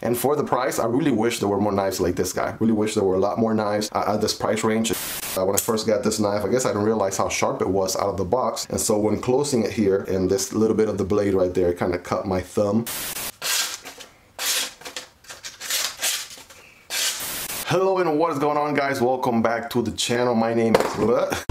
And for the price, I really wish there were more knives like this guy. Really wish there were a lot more knives at this price range. When I first got this knife, I guess I didn't realize how sharp it was out of the box. And so when closing it here, and this little bit of the blade right there, it kind of cut my thumb. Hello and what is going on, guys? Welcome back to the channel. My name is...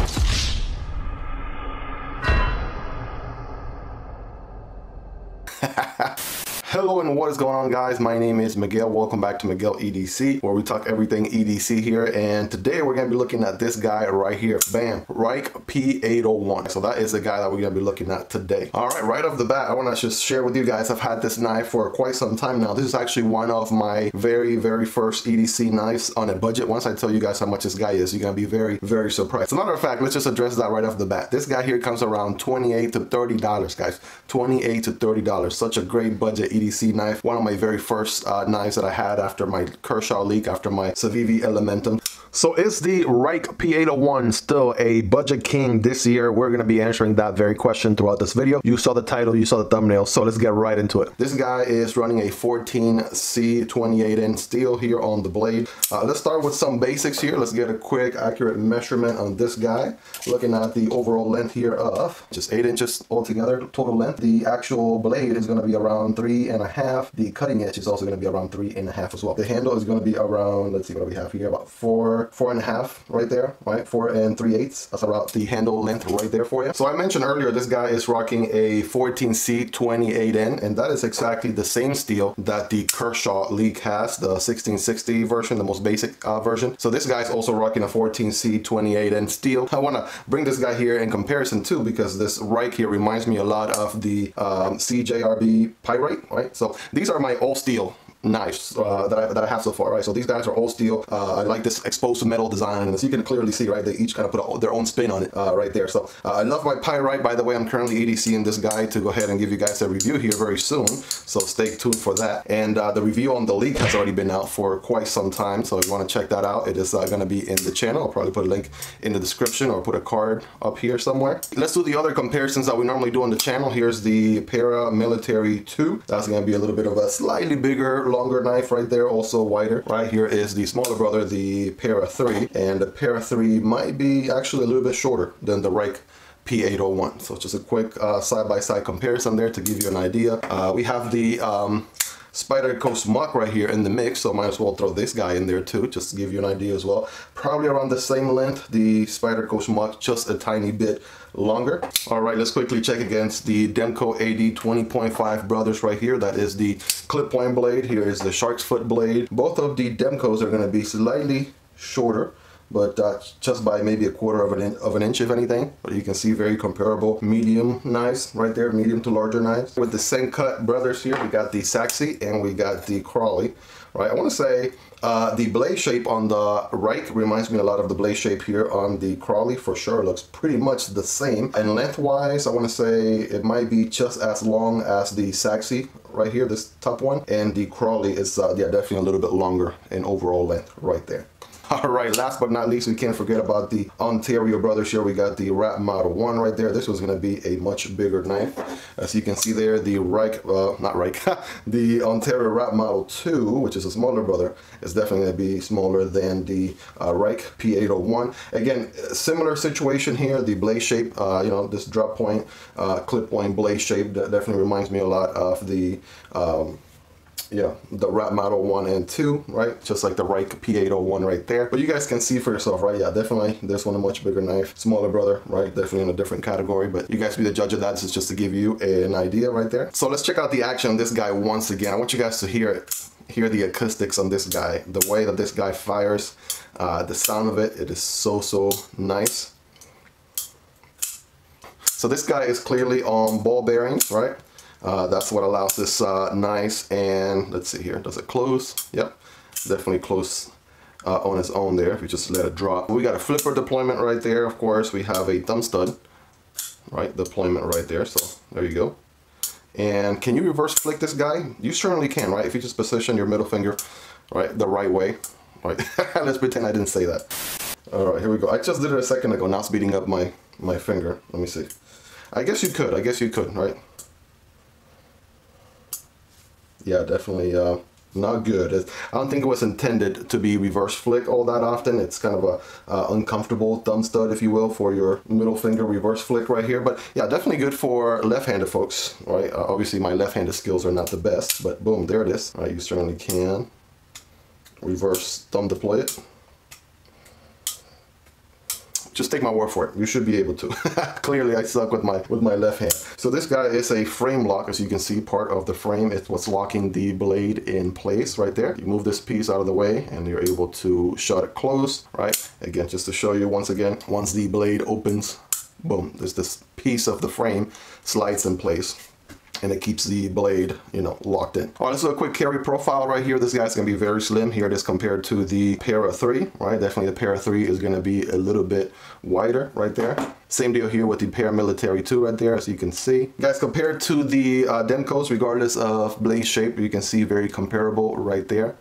Hello and what is going on, guys? My name is Miguel. Welcome back to Miguel EDC, where we talk everything EDC here. And today we're going to be looking at this guy right here. Bam! RUIKE P801. So that is the guy that we're going to be looking at today. All right off the bat, I want to just share with you guys, I've had this knife for quite some time now. This is actually one of my very first EDC knives on a budget. Once I tell you guys how much this guy is, you're going to be very surprised. As a matter of fact, let's just address that right off the bat. This guy here comes around $28 to $30, guys. $28 to $30. Such a great budget EDC knife. One of my very first knives that I had after my Kershaw leak, after my Civivi Elementum. So is the RUIKE P801 still a budget king this year? We're going to be answering that very question throughout this video. You saw the title, you saw the thumbnail, so let's get right into it. This guy is running a 14C 28N steel here on the blade. Let's start with some basics here. Let's get a quick accurate measurement on this guy. Looking at the overall length here of just 8 inches altogether, total length. The actual blade is going to be around 3.5. The cutting edge is also going to be around 3.5 as well. The handle is going to be around, let's see what we have here, about 4.5 right there, right? 4 3/8. That's about the handle length right there for you. So I mentioned earlier, this guy is rocking a 14C 28N, and that is exactly the same steel that the Kershaw leak has, the 1660 version, the most basic version. So this guy's also rocking a 14C 28N steel. I want to bring this guy here in comparison too, because this RUIKE here reminds me a lot of the CJRB Pyrite, right? So these are my all steel knives that I have so far, right? So these guys are all steel. I like this exposed metal design, and as you can clearly see, right, they each kind of put their own spin on it right there. So I love my Pyrite. By the way, I'm currently EDCing this guy to go ahead and give you guys a review here very soon, so stay tuned for that. And the review on the leak has already been out for quite some time, so if you want to check that out, it is going to be in the channel. I'll probably put a link in the description or put a card up here somewhere. Let's do the other comparisons that we normally do on the channel. Here's the Paramilitary 2. That's going to be a little bit of a slightly bigger, longer knife right there, also wider. Right here is the smaller brother, the Para 3, and the Para 3 might be actually a little bit shorter than the RUIKE P801. So just a quick side-by-side comparison there to give you an idea. We have the Spider Coast Muck right here in the mix, so might as well throw this guy in there too, just to give you an idea as well. Probably around the same length, the Spider Coast Muck, just a tiny bit longer. All right, let's quickly check against the Demco AD 20.5 brothers right here. That is the clip point blade. Here is the shark's foot blade. Both of the Demcos are going to be slightly shorter, but just by maybe a quarter of an inch, if anything. But you can see very comparable medium knives right there, medium to larger knives. With the same cut brothers here, we got the Saxy and we got the Crawley. Right, I want to say the blade shape on the RUIKE reminds me a lot of the blade shape here on the Crawley for sure. It looks pretty much the same. And lengthwise, I want to say it might be just as long as the Saxy right here, this top one. And the Crawley is yeah, definitely a little bit longer in overall length right there. All right, last but not least, we can't forget about the Ontario brothers here. We got the Rat Model 1 right there. This was going to be a much bigger knife. As you can see there, the RUIKE, not RUIKE, the Ontario Rat Model 2, which is a smaller brother, is definitely going to be smaller than the RUIKE P801. Again, similar situation here. The blade shape, you know, this drop point, clip point blade shape, that definitely reminds me a lot of the yeah, the Rat Model 1 and 2, right? Just like the RUIKE P801 right there. But you guys can see for yourself, right? Yeah, definitely this one a much bigger knife. Smaller brother, right? Definitely in a different category, but you guys be the judge of that. This is just to give you an idea right there. So let's check out the action on this guy once again. I want you guys to hear the acoustics on this guy. The way that this guy fires, the sound of it, it is so nice. So this guy is clearly on ball bearings, right? That's what allows this nice, and let's see here, does it close? Yep, definitely close on its own there if you just let it drop. We got a flipper deployment right there. Of course, we have a thumb stud, right, deployment right there. So there you go. And can you reverse flick this guy? You certainly can, right? If you just position your middle finger, right, the right way, right? Let's pretend I didn't say that. All right, here we go. I just did it a second ago. Now it's beating up my finger. Let me see. I guess you could, right? Yeah, definitely not good. I don't think it was intended to be reverse flick all that often. It's kind of a uncomfortable thumb stud, if you will, for your middle finger reverse flick right here. But yeah, definitely good for left-handed folks, right? Obviously my left-handed skills are not the best, but boom, there it is. All right, you certainly can reverse thumb deploy it. Just take my word for it. You should be able to. Clearly, I suck with my left hand. So this guy is a frame lock. As you can see, part of the frame is what's locking the blade in place right there. You move this piece out of the way and you're able to shut it closed, right? Again, just to show you once again, once the blade opens, boom, there's this piece of the frame slides in place. And it keeps the blade, you know, locked in. All right, let's do a quick carry profile right here. This guy's gonna be very slim. Here it is compared to the Para 3, right? Definitely the Para 3 is gonna be a little bit wider right there. Same deal here with the Paramilitary 2 right there, as you can see. Guys, compared to the Demcos, regardless of blade shape, you can see very comparable right there.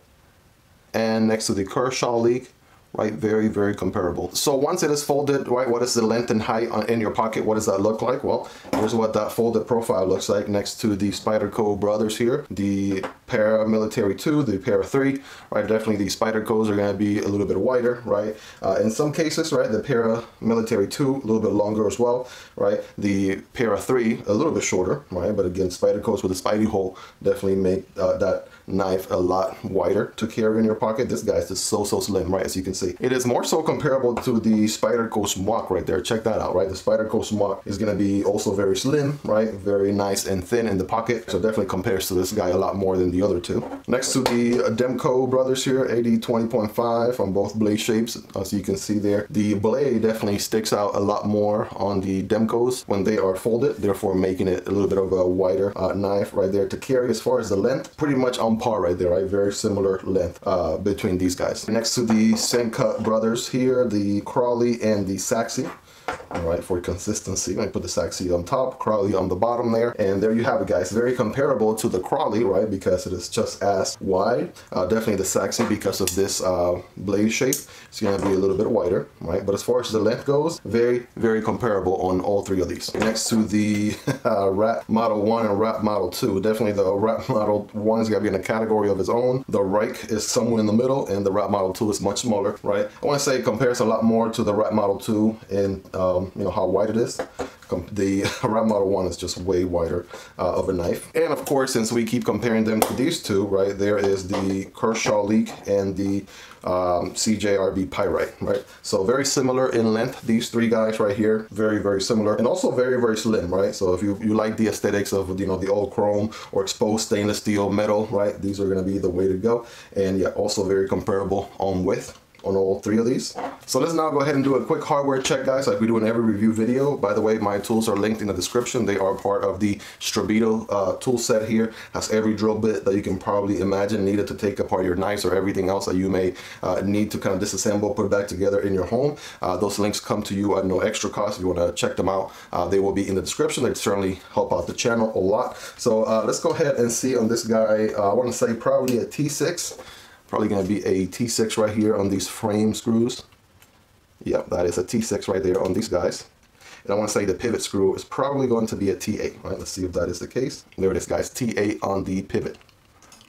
And next to the Kershaw League, right, very, very comparable. So once it is folded, right, what is the length and height in your pocket? What does that look like? Well, here's what that folded profile looks like next to the Spyderco brothers here, the Paramilitary 2, the Para 3, right? Definitely the Spydercos are gonna be a little bit wider, right? In some cases, right, the Paramilitary 2, a little bit longer as well, right? The Para 3, a little bit shorter, right? But again, Spydercos with a Spidey hole definitely make that knife a lot wider to carry in your pocket. This guy's just so slim, right? As you can see, it is more so comparable to the Spyderco Smock right there. Check that out, right? The Spyderco Smock is going to be also very slim, right? Very nice and thin in the pocket, so definitely compares to this guy a lot more than the other two. Next to the Demco brothers here, 80-20.5 on both blade shapes. As you can see there, the blade definitely sticks out a lot more on the Demcos when they are folded, therefore making it a little bit of a wider knife right there to carry. As far as the length, pretty much on par right there, right? Very similar length between these guys. Next to the Sencut brothers here, the Crawley and the Saxy. All right, for consistency, I put the Saxy on top, Crawley on the bottom there, and there you have it, guys. Very comparable to the Crawley, right? Because it is just as wide. Definitely the Saxy, because of this blade shape, it's going to be a little bit wider, right? But as far as the length goes, very, very comparable on all three of these. Next to the Rat Model 1 and Rat Model 2, definitely the Rat Model 1 is going to be in a category of its own. The RUIKE is somewhere in the middle, and the Rat Model 2 is much smaller, right? I want to say it compares a lot more to the Rat Model 2 in you know, how wide it is. The Rat Model 1 is just way wider of a knife. And of course, since we keep comparing them to these two, right, there is the Kershaw League and the CJRB Pyrite, right? So very similar in length, these three guys right here, very, very similar, and also very, very slim, right? So if you like the aesthetics of, you know, the old chrome or exposed stainless steel metal, right, these are going to be the way to go. And yeah, also very comparable on width on all three of these. So let's now go ahead and do a quick hardware check, guys, like we do in every review video. By the way, my tools are linked in the description. They are part of the Strabito tool set here. Has every drill bit that you can probably imagine needed to take apart your knives or everything else that you may need to kind of disassemble, put it back together in your home. Those links come to you at no extra cost. If you want to check them out, they will be in the description. They certainly help out the channel a lot. So let's go ahead and see on this guy. I want to say probably a T6. Probably going to be a T6 right here on these frame screws. Yep, that is a T6 right there on these guys. And I want to say the pivot screw is probably going to be a T8, right? Let's see if that is the case. There it is, guys, T8 on the pivot.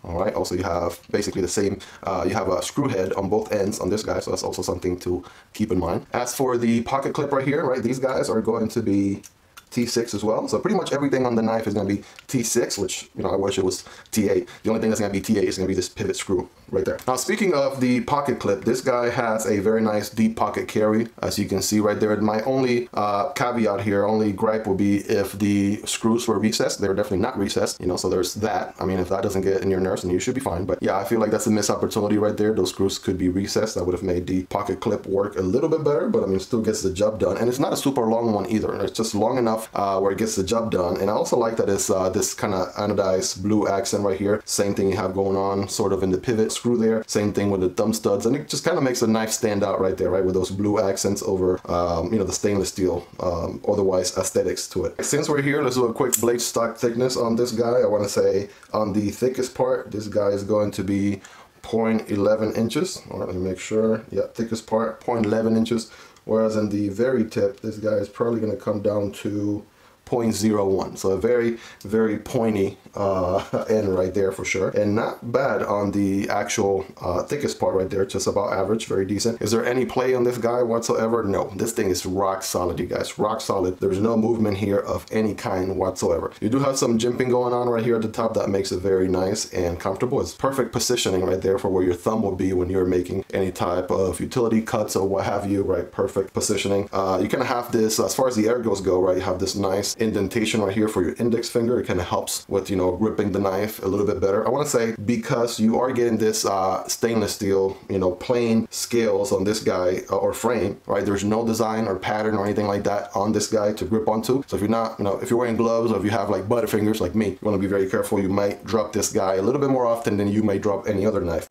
All right, also you have basically the same, you have a screw head on both ends on this guy, so that's also something to keep in mind. As for the pocket clip right here, right, these guys are going to be T6 as well. So pretty much everything on the knife is going to be T6, which, you know, I wish it was T8. The only thing that's going to be T8 is going to be this pivot screw right there. Now, speaking of the pocket clip, this guy has a very nice deep pocket carry, as you can see right there. My only caveat here, only gripe will be if the screws were recessed. They're definitely not recessed, you know, so there's that. I mean, if that doesn't get in your nerves, then you should be fine. But yeah, I feel like that's a missed opportunity right there. Those screws could be recessed. That would have made the pocket clip work a little bit better, but I mean, still gets the job done. And it's not a super long one either. It's just long enough where it gets the job done. And I also like that it's this kind of anodized blue accent right here. Same thing you have going on sort of in the pivot screw there. Same thing with the thumb studs. And it just kind of makes the knife stand out right there, right? With those blue accents over, you know, the stainless steel, otherwise aesthetics to it. Since we're here, let's do a quick blade stock thickness on this guy. I want to say on the thickest part, this guy is going to be 0.11 inches. All right, let me make sure. Yeah, thickest part, 0.11 inches. Whereas in the very tip, this guy is probably going to come down to .01, so a very, very pointy end right there for sure, and not bad on the actual thickest part right there, just about average, very decent. Is there any play on this guy whatsoever? No, this thing is rock solid, you guys, rock solid. There's no movement here of any kind whatsoever. You do have some jimping going on right here at the top that makes it very nice and comfortable. It's perfect positioning right there for where your thumb will be when you're making any type of utility cuts or what have you, right? Perfect positioning. You kind of have this, as far as the ergos go, right, you have this nice indentation right here for your index finger. It kind of helps with, you know, gripping the knife a little bit better. I want to say, because you are getting this stainless steel, you know, plain scales on this guy or frame, right? There's no design or pattern or anything like that on this guy to grip onto. So if you're not, you know, if you're wearing gloves or if you have like butterfingers like me, you want to be very careful. You might drop this guy a little bit more often than you may drop any other knife.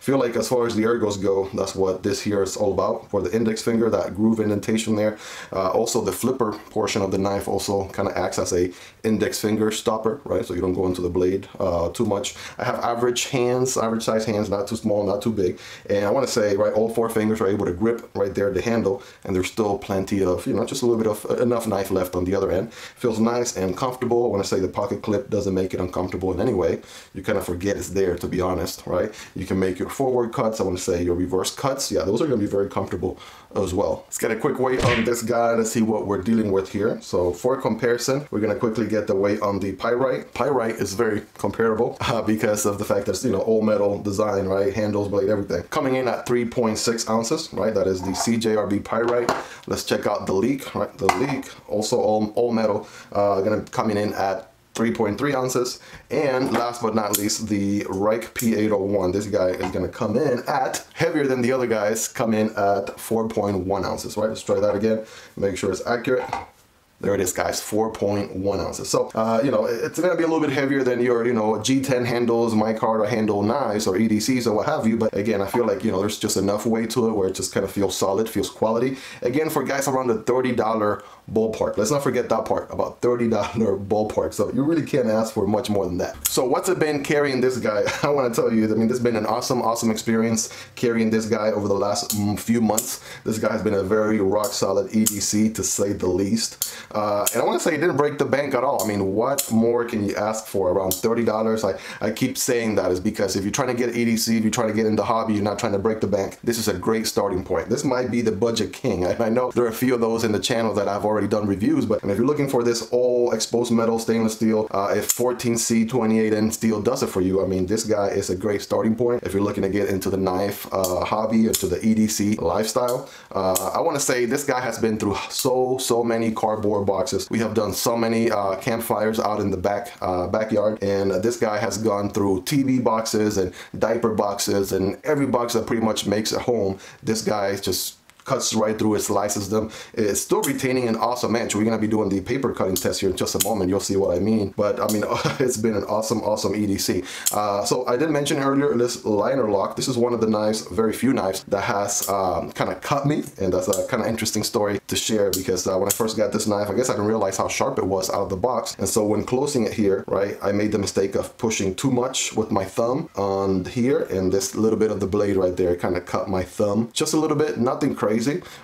Feel like as far as the ergos go, that's what this here is all about. For the index finger, that groove indentation there. Also the flipper portion of the knife also kind of acts as a index finger stopper, right? So you don't go into the blade too much. I have average hands, average size hands, not too small, not too big. And I want to say, right, all 4 fingers are able to grip right there the handle, and there's still plenty of, you know, just a little bit of enough knife left on the other end. Feels nice and comfortable. I want to say the pocket clip doesn't make it uncomfortable in any way. You kind of forget it's there, to be honest, right? You can make your forward cuts, I want to say your reverse cuts, yeah, those are going to be very comfortable as well. Let's get a quick weight on this guy to see what we're dealing with here. So for comparison, we're going to quickly get the weight on the Pyrite. Pyrite is very comparable because of the fact that it's, you know, all metal design, right? Handles, blade, everything. Coming in at 3.6 ounces, right? That is the CJRB Pyrite. Let's check out the Leek, right? The Leek, also all metal, going to coming in at 3.3 ounces. And last but not least, the RUIKE P801. This guy is going to come in at, heavier than the other guys, come in at 4.1 ounces, right? Let's try that again, make sure it's accurate. There it is, guys, 4.1 ounces. So, you know, it's going to be a little bit heavier than your, you know, G10 handles, micarta handle knives or EDCs or what have you. But again, I feel like, you know, there's just enough weight to it where it just kind of feels solid, feels quality. Again, for guys around the $30 ballpark. Let's not forget that part, about $30 ballpark. So you really can't ask for much more than that. So what's it been carrying this guy? I want to tell you, I mean, this has been an awesome experience carrying this guy over the last few months. This guy has been a very rock solid EDC, to say the least. And I want to say it didn't break the bank at all. I mean, what more can you ask for around $30? I keep saying that is because if you're trying to get EDC, if you're trying to get into hobby, you're not trying to break the bank, this is a great starting point. This might be the budget king. I know there are a few of those in the channel that I've already done reviews, but if you're looking for this all exposed metal stainless steel, if 14C 28N steel does it for you, I mean, this guy is a great starting point if you're looking to get into the knife hobby, into the EDC lifestyle. I want to say this guy has been through so many cardboard boxes. We have done so many campfires out in the backyard, and this guy has gone through TV boxes and diaper boxes and every box that pretty much makes a home. This guy just cuts right through it, slices them. It's still retaining an awesome edge. We're gonna be doing the paper cutting test here in just a moment. You'll see what I mean. But I mean, it's been an awesome EDC. So I did mention earlier this liner lock. This is one of the knives, very few knives, that has kind of cut me, and that's a kind of interesting story to share because when I first got this knife, I guess I didn't realize how sharp it was out of the box. And so when closing it here, right, I made the mistake of pushing too much with my thumb on here, and this little bit of the blade right there kind of cut my thumb just a little bit. Nothing crazy,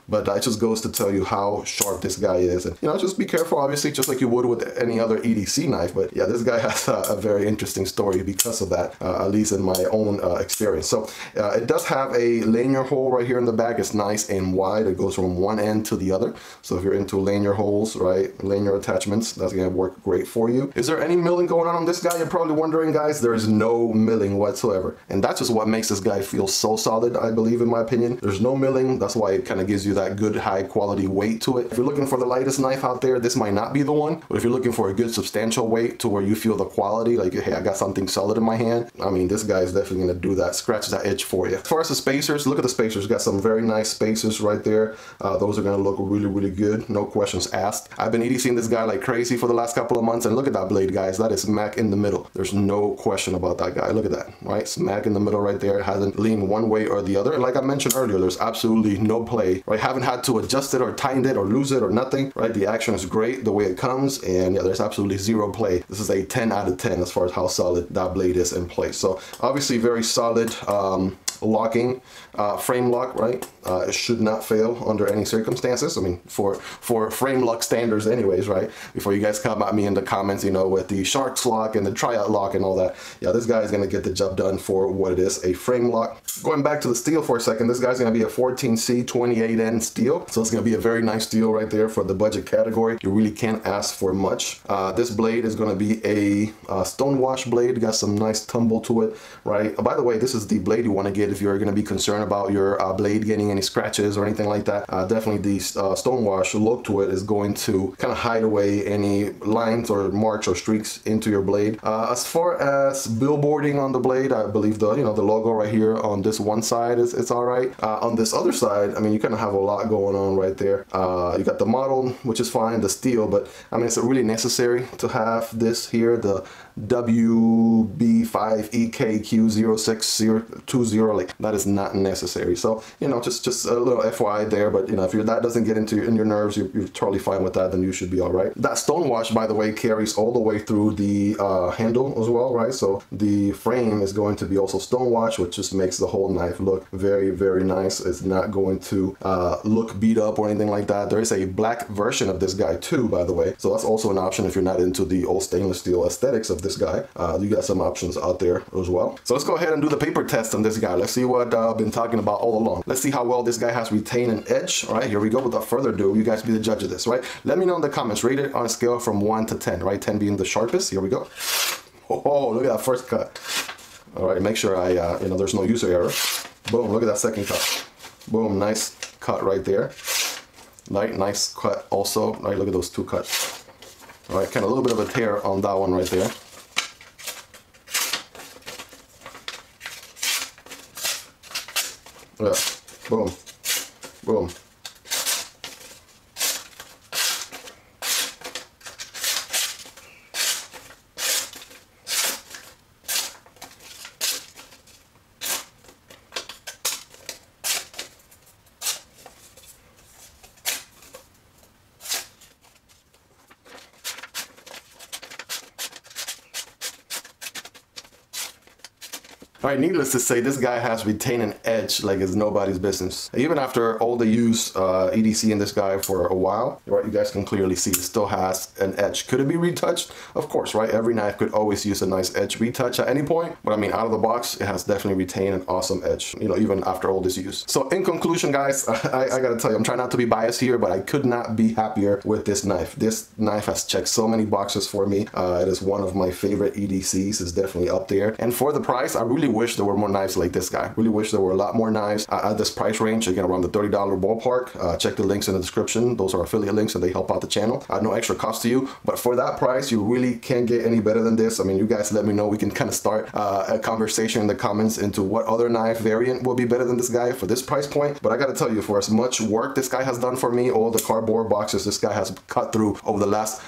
but it just goes to tell you how sharp this guy is. And, you know, just be careful, obviously, just like you would with any other EDC knife. But yeah, this guy has a very interesting story because of that, at least in my own experience. So it does have a lanyard hole right here in the back. It's nice and wide. It goes from one end to the other. So if you're into lanyard holes, right, lanyard attachments, that's going to work great for you. Is there any milling going on this guy? You're probably wondering, guys. There is no milling whatsoever. And that's just what makes this guy feel so solid, I believe, in my opinion. There's no milling. That's why it kind of gives you that good high quality weight to it. If you're looking for the lightest knife out there, this might not be the one. But if you're looking for a good substantial weight to where you feel the quality, like, hey, I got something solid in my hand, I mean, this guy is definitely going to do that, scratch that itch for you. As far as the spacers, look at the spacers. Got some very nice spacers right there. Those are going to look really good, no questions asked. I've been EDCing this guy like crazy for the last couple of months, and look at that blade, guys. That is smack in the middle. There's no question about that guy. Look at that, right? Smack in the middle right there. It hasn't leaned one way or the other. And like I mentioned earlier, there's absolutely no play, right? Haven't had to adjust it or tighten it or lose it or nothing, right? The action is great the way it comes, and yeah, there's absolutely zero play. This is a 10 out of 10 as far as how solid that blade is in place. So obviously very solid locking, frame lock, right? It should not fail under any circumstances. I mean, for frame lock standards anyways, right? Before you guys come at me in the comments, you know, with the Sharks lock and the Triad lock and all that. Yeah, this guy is going to get the job done for what it is, a frame lock. Going back to the steel for a second, this guy's going to be a 14C 28N steel. So it's going to be a very nice steel right there for the budget category. You really can't ask for much. This blade is going to be a stonewash blade. Got some nice tumble to it, right? By the way, this is the blade you want to get if you're going to be concerned about your blade getting any scratches or anything like that. Definitely the stonewash look to it is going to kind of hide away any lines or marks or streaks into your blade. As far as billboarding on the blade, I believe the the logo right here on this one side it's all right. On this other side, I mean, you kind of have a lot going on right there. You got the model, which is fine, the steel, but I mean, it's really necessary to have this here, the WB5EKQ06020, like that is not necessary. So just a little FYI there, but if that doesn't get into your nerves, you're totally fine with that, then you should be all right. That stonewash, by the way, carries all the way through the handle as well, right? So the frame is going to be also stonewash, which just makes the whole knife look very, very nice. It's not going to look beat up or anything like that. There is a black version of this guy too, by the way, so that's also an option if you're not into the old stainless steel aesthetics of this guy. You got some options out there as well. So let's go ahead and do the paper test on this guy. Let's see what I've been talking about all along. Let's see how well this guy has retained an edge. All right, here we go. Without further ado, you guys be the judge of this, right? Let me know in the comments. Rate it on a scale from 1 to 10, right? 10 being the sharpest. Here we go. Oh, look at that first cut. All right, make sure there's no user error. Boom, look at that second cut. Boom, nice cut right there. Nice cut also. All right, look at those two cuts. All right, kind of a little bit of a tear on that one right there. Yeah, boom, boom. All right, needless to say, this guy has retained an edge like it's nobody's business. Even after all the use EDC in this guy for a while, right, you guys can clearly see it still has an edge. Could it be retouched? Of course, right? Every knife could always use a nice edge retouch at any point, but I mean, out of the box, it has definitely retained an awesome edge, even after all this use. So in conclusion, guys, I gotta tell you, I'm trying not to be biased here, but I could not be happier with this knife. This knife has checked so many boxes for me. It is one of my favorite EDCs. It's definitely up there. And for the price, I really wish there were more knives like this guy. Really wish there were a lot more knives at this price range, again around the $30 ballpark. Check the links in the description. Those are affiliate links and they help out the channel. No extra cost to you, but for that price you really can't get any better than this. I mean, you guys let me know. We can kind of start a conversation in the comments into what other knife variant will be better than this guy for this price point. But I gotta tell you, for as much work this guy has done for me, all the cardboard boxes this guy has cut through over the last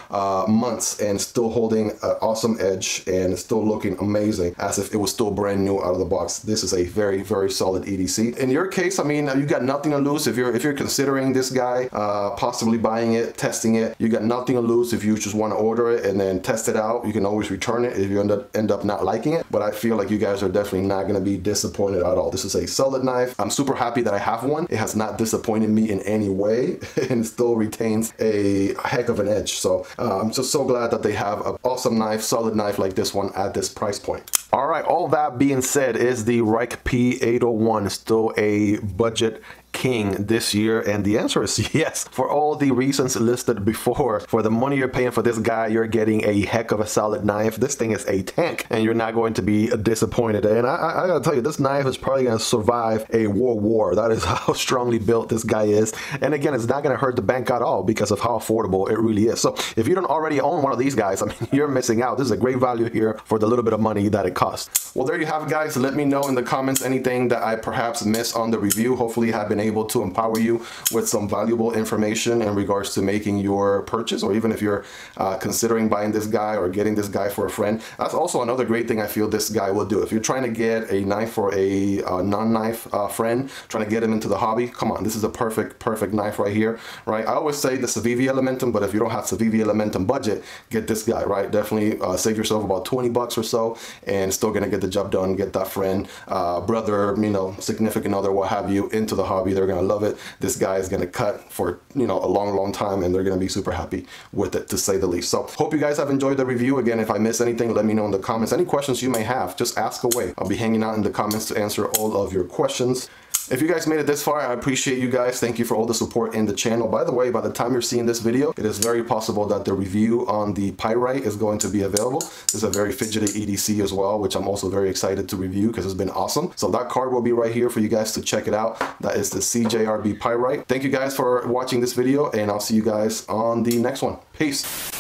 months, and still holding an awesome edge and still looking amazing as if it was still brand new out of the box. This is a very, very solid EDC. In your case, I mean, you got nothing to lose if you're considering this guy, possibly buying it, testing it. You got nothing to lose if you just want to order it and then test it out. You can always return it if you end up not liking it. But I feel like you guys are definitely not going to be disappointed at all. This is a solid knife. I'm super happy that I have one. It has not disappointed me in any way and still retains a heck of an edge. So I'm just so glad that they have an awesome knife, solid knife like this one at this price point. All right, all that being said, is the RUIKE P801 still a budget king this year? And the answer is yes. For all the reasons listed before, for the money you're paying for this guy, you're getting a heck of a solid knife. This thing is a tank and you're not going to be disappointed. And I gotta tell you, this knife is probably gonna survive a world war. That is how strongly built this guy is. And again, it's not gonna hurt the bank at all because of how affordable it really is. So if you don't already own one of these guys, I mean, you're missing out. This is a great value here for the little bit of money that it costs. Well, there you have it, guys. Let me know in the comments anything that I perhaps missed on the review. Hopefully I have been able to empower you with some valuable information in regards to making your purchase, or even if you're considering buying this guy or getting this guy for a friend. That's also another great thing I feel this guy will do. If you're trying to get a knife for a non-knife friend, trying to get him into the hobby, come on, this is a perfect knife right here, right? I always say the Civivi Elementum, but if you don't have Civivi Elementum budget, get this guy, right? Definitely save yourself about 20 bucks or so, and still gonna get the job done. Get that friend, brother, you know, significant other, what have you, into the hobby. They're gonna love it. This guy is gonna cut for, you know, a long time, and they're gonna be super happy with it, to say the least. So hope you guys have enjoyed the review. Again, if I miss anything, let me know in the comments. Any questions you may have, just ask away. I'll be hanging out in the comments to answer all of your questions. If you guys made it this far, I appreciate you guys. Thank you for all the support in the channel. By the way, by the time you're seeing this video, it is very possible that the review on the pyrite is going to be available. This is a very fidgety EDC as well, which I'm also very excited to review because it's been awesome. So that card will be right here for you guys to check it out. That is the CJRB pyrite. Thank you guys for watching this video, and I'll see you guys on the next one. Peace.